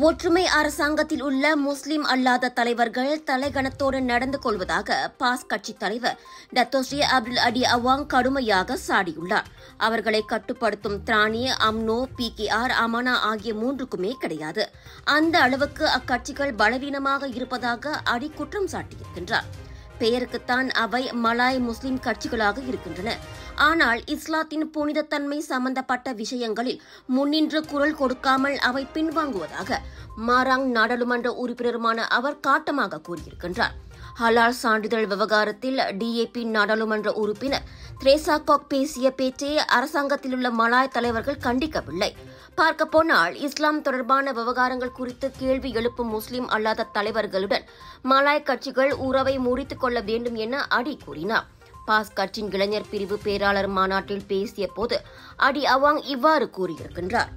ஒற்றுமை அரசாங்கத்தில் உள்ள முஸ்லிம் அல்லாத தலைவர்கள் தலைகணத்தோடு நடந்து கொள்வதாக பாஸ் கட்சித் தலைவர் டத்தோஸ்ரீ அப்துல் அடி அவாங் கடுமையாக சாடியுள்ளார். அவர்களை கட்டுப்படுத்தும் திராணி, அம்னோ, PKR, அமனா ஆகிய மூன்றுக்குமே கிடையாது. அந்த அளவுக்கு அக்கட்சிகள் பலவீனமாக இருப்பதாக அடி குற்றம் சாட்டியிருக்கின்றார். பெயருக்குத்தான் அவை மலாய் முஸ்லிம் கட்சிகளாக இருக்கின்றன. ஆனால் இஸ்லாத்தின் புனிதத்தன்மை சம்பந்தப்பட்ட விஷயங்களில் முன்னின்று குரல் கொடுக்காமல் அவை பின்வாங்குவதாக மாராங் நாடாளுமன்ற உறுப்பினருமான அவர் காட்டமாக கூறியிருக்கின்றார். ஹலால் சான்றிதழ் விவகாரத்தில் DAP நாடாளுமன்ற உறுப்பினர் த்ரேசா காக் பேசிய பேச்சை அரசாங்கத்தில் உள்ள மலாய் தலைவர்கள் கண்டிக்கவில்லை. பார்க்கப்போனால் இஸ்லாம் தொடர்பான விவகாரங்கள் குறித்து கேள்வி எழுப்பும் முஸ்லிம் அல்லாத தலைவர்களுடன் மலாய் கட்சிகள் உறவை முறித்துக் கொள்ள வேண்டும் என அடி கூறினார். பாஸ் கட்சியின் இளைஞர் பிரிவு பேராளர் மாநாட்டில் பேசிய போது அடி அவாங் இவ்வாறு கூறியிருக்கின்றார்.